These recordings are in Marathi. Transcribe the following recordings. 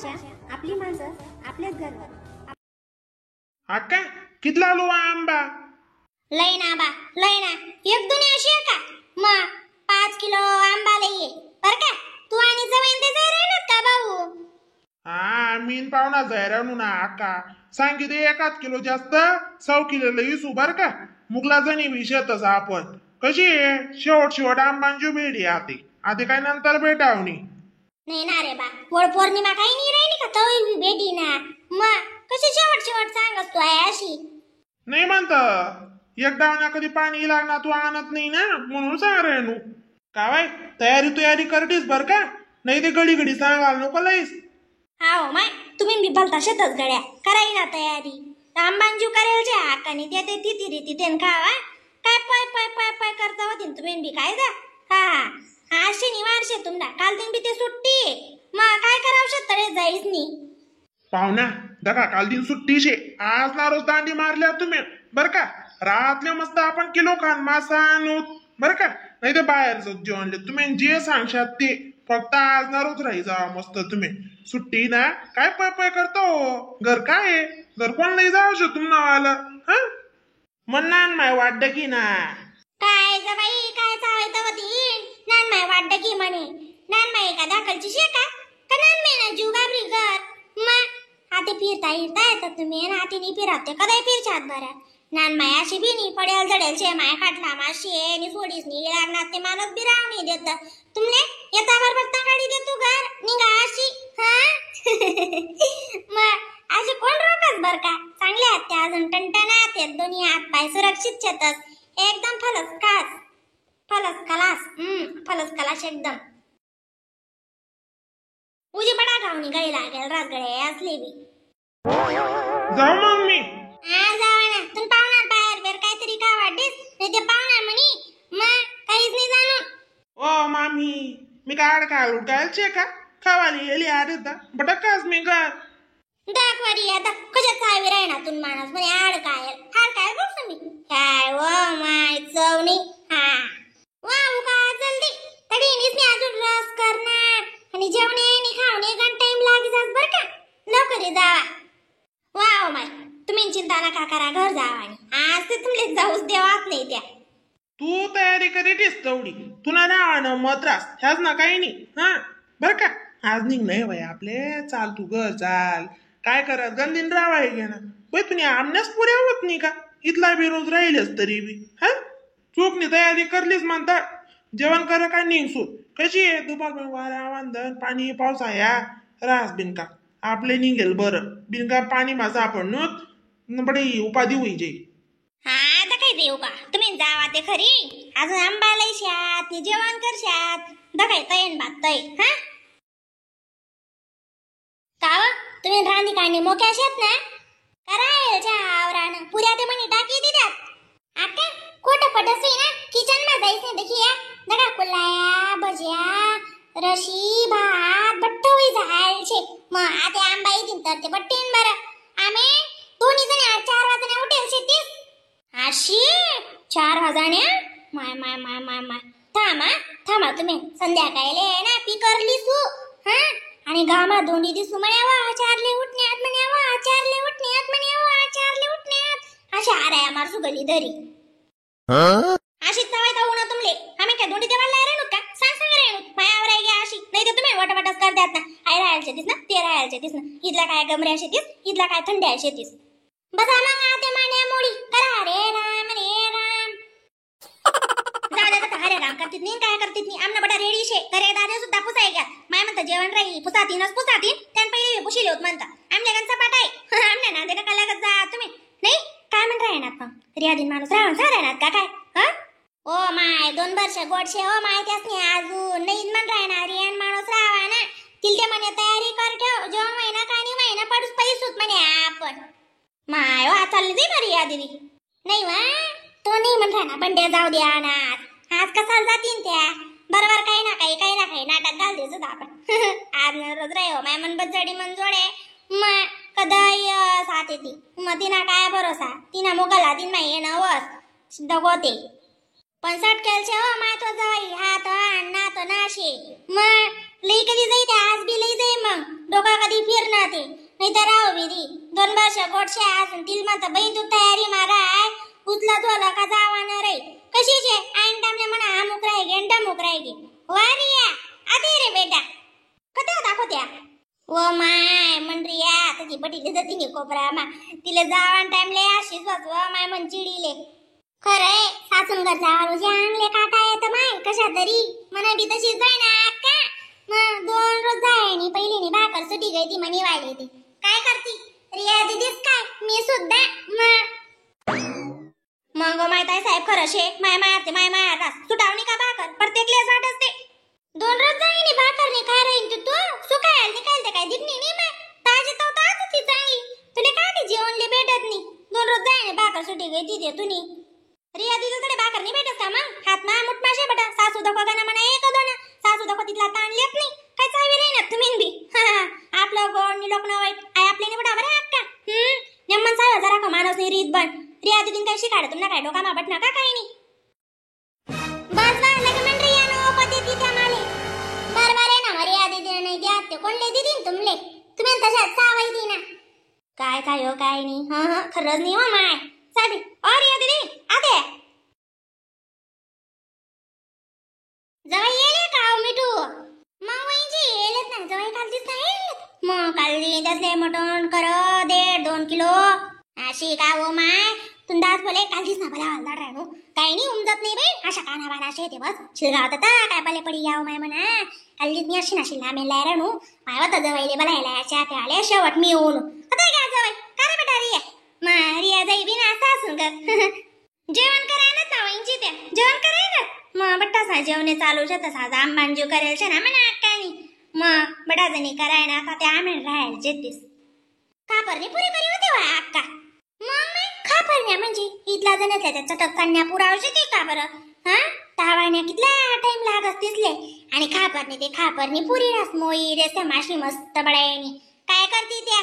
भाषा, आपली माणसं, आपल्याच घरवर. अक्का कितला लो आंबा? लय ना बा, लय ना. एक दुनिया अशी आहे का? मग 5 किलो आंबा लई बर का? तू आणि जवैन ते जाय राहणार का भाऊ? हा मीन पाहुणा जायरानू ना अक्का सांगितले 1 किलो जास्त 100 किलो इसू बर का? मुगला जणी विषयतच आपण कशी आहे शेवट आंबांची भेटी आधी काय नंतर भेटावणी नाही ना रे बा, वड पौर्णिमा काही नाही राहिली का तवई भेटी ना. मग कशी शेवट सांगस तू आहे अशी? नाही म्हणत एकदा ना कधी पाणी लागणार तू आणत नाही ना म्हणून सांग रेणू का बाय तयारी करतीस बर का? नाही ते घडी सांगाल नको लईस. हा हो माय, तुम्ही बी भलता शेतच गड्या कराई ना तयारी. आंबांजू करेल जे हाकानी ते तिथे खावा काय पाय करता होती तुम्ही बी काय जा. हा आज शनिवार शे तुमला काल दिन बी ते सुट्टी मग काय करावं शेतळे जाईस नी पाहुणा दका काल दिन सुट्टी शे आज ना रोज दांडी मारल्या तुम्ही बर का? रातल्या मस्त आपण किलो खान मासा आणू बर का? नाही ते बाहेरच जेवणले तुम्ही जे सांगशात ते फक्त आज ना रोज राही जा मस्त तुम्ही सुट्टी ना काय पाय करतो घर काय घर कोण नाही जाऊ तुम्हाला आलं हा म्हणणार माय वाटत की ना काय ग बाई काय चावायचं होती नान माय वाटत की म्हणे नान माय का दाखलची शेका का नान माय ना जीव घाबरी घर. मग हाती फिरता येतात तुम्ही ना हाती नाही फिरते कदाय फिरच्यात बरं. नान माय अशी बी नाही पडेल जडेल शे माय खाटला माशी आहे आणि सोडीस नाही लागणार ते माणूस बी राव नाही देत तुमने येता बरोबर तंगाडी दे तू घर निघा अशी हा. मग अशी कोण रोकस बर का? चांगले आहेत त्या अजून टणटणात आहेत दोन्ही हात पाय सुरक्षित छतस एकदम फलस कलास एकदम. उजी बडा घावणी गळी लागेल राजगडे असले बी जाऊ मग मी जावा ना तुम पाहुणार बाहेर बेर काहीतरी का वाटेस नाही ते पाहुणार म्हणी मग काहीच नाही जाणून. ओ मामी मी काय उठायचे का खावाली येली आडता बटकास मी घर दाखवारी आता कशा चावी राहणार तुम माणूस म्हणे हाड काय बोलतो मी काय व माय चवणी हा वाव का जल्दी तडी निसने अजून रस करणार आणि जेवणे आणि खावणे गण टाइम लागी जास बर का? लवकर जावा. वाव माय तुम्ही चिंता नका करा घर जावा आणि आज ते तुमले जाऊच देवात नाही त्या. तू तयारी करीतीस तेवढी तुला ना मद्रास ह्याच ना काही नाही हा बर का? आज निघ नाही बाई आपले चाल तू घर चाल काय करत गंदीन रावाय घे ना बाई तुम्ही आमण्यास पुऱ्या होत नाही का? इथला बी रोज राहिलेच तरी बी हा चूकनी तयारी करलीच म्हणतात जेवण कर काय निघसू कशी आहे दुपार वारा वांदन पाणी पावसाया रास बिनका आपले निघेल बरं बिनका पाणी माझा आपण बडी उपाधी होई जाईल. हा आता काय देऊ का तुम्ही जावा ते खरी अजून आंबा लयशात नि जेवण करशात दकाय तयन बात तय हा काव तुम्ही रांधी काढणी मोक्या शेत ना करायच्या आवरान पुऱ्या ते म्हणी टाकी दिल्यात आता खोट पटसई ना किचन मा जायचे देखिया दगा कुलाया भजिया रशी भात बट्टोई जायचे मग आता आंबा येतील तर ते बट्टीन बरं आम्ही दोन्ही जण 4 वाजता उठेल शेतीस अशी 4 वाजण्या माय थांबा तुम्ही संध्याकाळले ना पी करली सू हा आणि गामा दोंडी दिसू म्हणावा 4ले उठण्यात म्हणावा 4ले उठण्यात म्हणावा 4ले उठण्यात अशा आराया मारसू गली धरी अशी सवय जाऊ ना तुमले आम्ही काय दोंडी देवाला राहिलो का सांग राहिलो मायावर आहे घ्या अशी नाही तर तुम्ही वटावटाच करतात ना आई राहायचे दिस ना ते राहायचे दिस ना इथला काय गमऱ्या शेतीस इथला काय थंड्या शेतीस बसा मग आते मान्या मोडी करा रे राम जाऊ हरे राम करतीत नाही काय करतीत नाही आमना बडा रेडी शे करे दारे सुद्धा पुसाय घ्या माय म्हणता जेवण राही पुसातीन त्यान पहिले पुशीले होत म्हणता आमल्या गंचा पाटाय आमल्या ना ते का लागत जा तुम्ही नाही काय म्हण राहणार मग रियादीन माणूस राहून राहणार का काय हा ओ माय 2 वर्ष गोडशे ओ माय त्यासनी अजून नाही म्हण राहणार रियान माणूस राहावा ना तिलते म्हणे तयारी कर ठेव जेवण महिना कानी महिना पडूस पैसूत म्हणे आपण माय वा चालली दे मरी या दीदी नाही वा तो नाही म्हण राहणार बंड्या जाऊ द्या ना आज कसाल जातीन त्या बरोबर काही ना काही नाटक घाल देच आपण आज रोज रे हो माय मन बजडी मन जोडे मग कदाय साथ येते मग तिना काय भरोसा तिना मोगला तीन माही नवस दगोते 65 केलचे हो माय तो जाई हात अण्णा तो नाशे मग लई कधी जाई त्या आज बी लई जाई मग डोका कधी फिरणार ते नाही तर राहू विधी 2 वर्ष गोडशे असून तिल म्हणता बाई तू तयारी माराय उचला झोला का जावाना रे कशीचे आईन टाइमले म्हणा अमुक राही गेंडा मुक राही वारिया आदे रे बेटा कथा दाखवत्या ओ माय मंड्रिया त्याची बटीले जाती कोपरा मा तिला जावान टाइमले अशीच वाचवा माय मन चिडीले खरंय सासून घर जावाल जांगले काटा येत माय कशा तरी मना बी तशीच जाय ना अक्का मग 2 रोज जाय नी पहिली नी भाकर सुटी गई ती मनी वाली ती काय करती रिया दीदीच काय मी सुद्धा मग माहित आहे साहेब खरं शे माय मारते सुटावणी का भाकर प्रत्येक लेस वाट असते 2 रोज जाय नी भाकर नी काय राहीन तू सुकायल निकालते काय दिखनी नी मा ताजी तो ताज ती चांगली तुले काय ती जेवणले भेटत नी 2 रोज जाय नी भाकर सुटी गई ती तुनी रिया दीदीकडे भाकर नी भेटत का मग हात मा मुठ माशे बटा सासू दखो गाना म्हणा एक दोन सासू दखो तिथला ताण लेत नाही काय चावी रे ना तुम्ही बी आपलं गोड नी लोक न वाईट आय आपले नी बडा बरे अक्का नेमन साय जरा का माणूस नी रीत बन रिया दीदीन काय शिकाड तुमना काय डोका मा बटना का काय नी बस बा लगे मन रिया नो पते ती त्या माले बार ना रिया दीदी नाही द्या ते कोणले दीदीन तुमले तुम्ही तशात सावई दी ना काय हो काय नी खरंच नी हो माय साडी और रिया दीदी आते जवाई येले का मिठू मग वहीची येलेत ना जवाई काल दिसता येलेत मग काल दसले मटण कर 1.5-2 किलो अशी का हो माय तुंदास बोले काल दिसना भला हलदार राहणू काही नाही उमजत नाही बाई अशा काना बानाशे येते बस शिरगावत आता काय पले पडी याव माय म्हणा काल दिसनी अशी नाशी लांब येला राहणू माय होता जवाईले बलायला अशा ते आले शेवट मी येऊन आता काय जवाई का रे बेटा रिया रिया जाई बी ना सासून कर जेवण करायला ना वहीची त्या जेवण करायला मग बट्टा सा जेवणे चालू शे तसा आंबांजू करेल शे ना म्हणा अक्कानी मग बडा जणी करायला का ते आम्ही राहायला जेतीस खापरने पुरी बरी होते वा अक्का मग मी खापरण्या म्हणजे इथला जणतल्या त्या चटक कन्या पुरावशी ते का बरं तावाण्या कितला टाइम लागत दिसले आणि खापरने ते खापरनी पुरी रस मोई रेसे माशी मस्त बडायनी काय करती त्या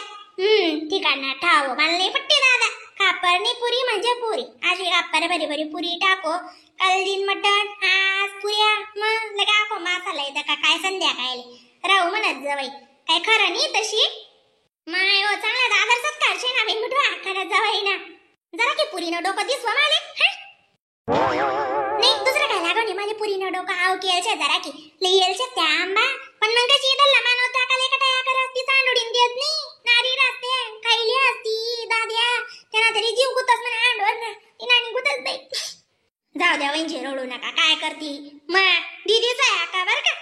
ठिकाणा ठाव मला नाही पट्टी दादा खापरनी पुरी म्हणजे पुरी अशी खापर बरी बरी पुरी टाको काल दिन मटण आज पुऱ्या मग लगा को मसाला येतं का काय संध्याकाळी राहू म्हणत जवाई काय खरं नाही तशी माय हो चांगला दादर सत्कार शे ना मी मिठू आखाना जवाई ना जरा की पुरी न डोकं दिसवा माले नाही दुसरं काय लागवणे माझे पुरी न डोकं आव केलचे जरा की लिहिलचे त्या आंबा पण मग कशी दल्ला मानवता का लेकटा या कर असती सांडुडीन देत नाही नारी राहते खायली असती दाद्या त्यांना तरी जीव गुतस म्हणा अंडवर ना ती नानी गुतस बाई जाऊ द्या वहिंची रडू नका काय करती मग दीदीच आहे का बर का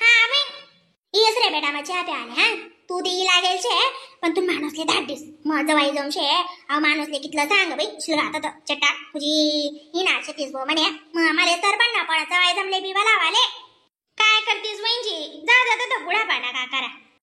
हा बाई येस रे बेटा मग चहा प्याले तू दी लागेल शे पण तू माणूसले धाडीस मग जवाई जाऊन शे माणूसले कितलं सांग बाई शिलगात चट्टा तुझी ही नाशे तीस बो म्हणे मला तर पण ना पण जवाई जमले बिवा लावाले काय करतीस वहिंची जा बुढा पाडा का करा